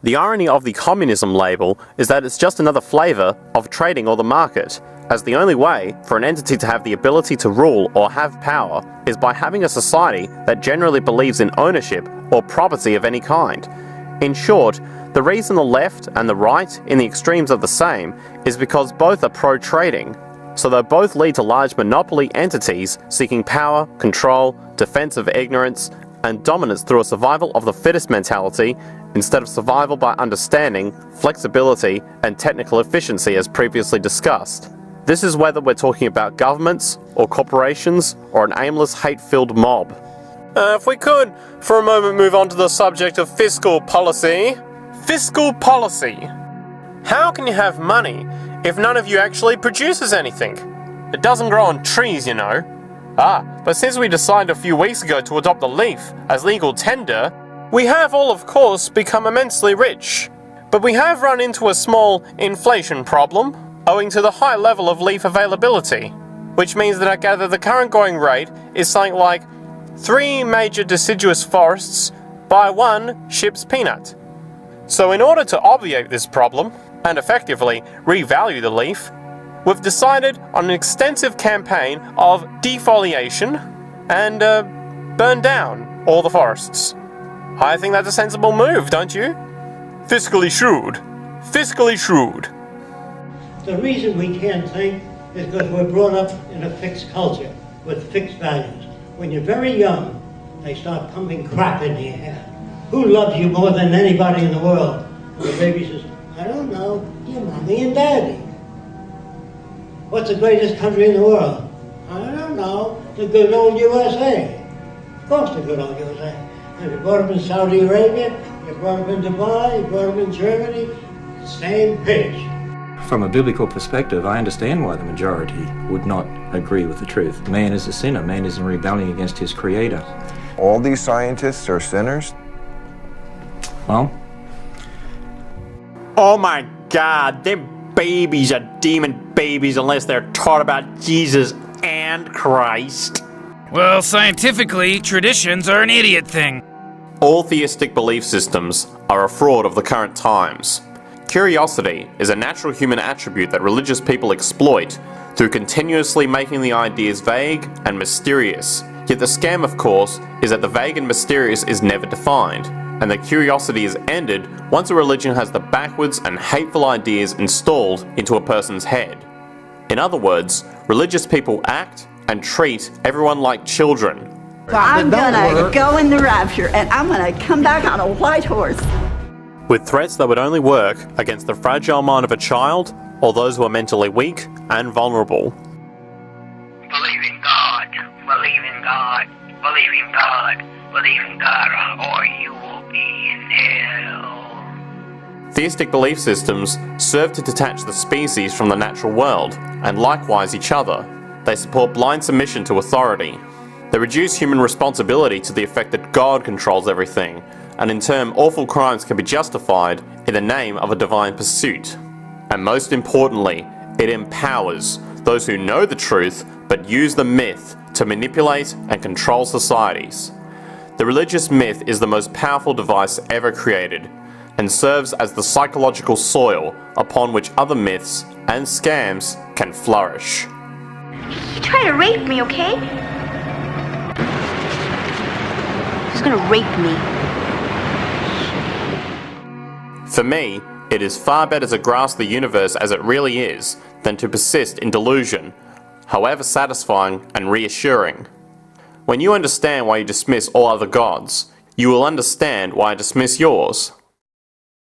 The irony of the communism label is that it's just another flavour of trading or the market, as the only way for an entity to have the ability to rule or have power is by having a society that generally believes in ownership or property of any kind. In short, the reason the left and the right in the extremes are the same is because both are pro-trading. So they both lead to large monopoly entities seeking power, control, defense of ignorance, and dominance through a survival of the fittest mentality instead of survival by understanding, flexibility, and technical efficiency as previously discussed. This is whether we're talking about governments, or corporations, or an aimless hate-filled mob. If we could, for a moment, move on to the subject of fiscal policy. Fiscal policy. How can you have money if none of you actually produces anything? It doesn't grow on trees, you know. But since we decided a few weeks ago to adopt the leaf as legal tender, we have all, of course, become immensely rich. But we have run into a small inflation problem, owing to the high level of leaf availability, which means that I gather the current going rate is something like 3 major deciduous forests by 1 ship's peanut. So in order to obviate this problem, and effectively revalue the leaf, we've decided on an extensive campaign of defoliation and burn down all the forests. I think that's a sensible move, don't you? Fiscally shrewd. Fiscally shrewd. The reason we can't think is because we're brought up in a fixed culture with fixed values. When you're very young, they start pumping crap into your head. Who loves you more than anybody in the world? And the baby says, I don't know, your mommy and daddy. What's the greatest country in the world? I don't know, the good old USA. Of course the good old USA. And you brought up in Saudi Arabia, you brought up in Dubai, you brought up in Germany, same pitch. From a biblical perspective, I understand why the majority would not agree with the truth. Man is a sinner. Man is in rebellion against his creator. All these scientists are sinners? Well, Oh my god, them babies are demon babies unless they're taught about Jesus and Christ. Well, scientifically, traditions are an idiot thing. All theistic belief systems are a fraud of the current times. Curiosity is a natural human attribute that religious people exploit through continuously making the ideas vague and mysterious. Yet the scam, of course, is that the vague and mysterious is never defined, and that curiosity is ended once a religion has the backwards and hateful ideas installed into a person's head. In other words, religious people act and treat everyone like children. I'm gonna go in the rapture and I'm gonna come back on a white horse. With threats that would only work against the fragile mind of a child or those who are mentally weak and vulnerable. Believe in God, believe in God, believe in God, believe in God, or you will be in hell. Theistic belief systems serve to detach the species from the natural world, and likewise each other. They support blind submission to authority. They reduce human responsibility to the effect that God controls everything, and in turn awful crimes can be justified in the name of a divine pursuit. And most importantly, it empowers those who know the truth but use the myth to manipulate and control societies. The religious myth is the most powerful device ever created, and serves as the psychological soil upon which other myths and scams can flourish. You try to rape me, okay? He's gonna rape me. For me, it is far better to grasp the universe as it really is than to persist in delusion, however satisfying and reassuring. When you understand why you dismiss all other gods, you will understand why I dismiss yours.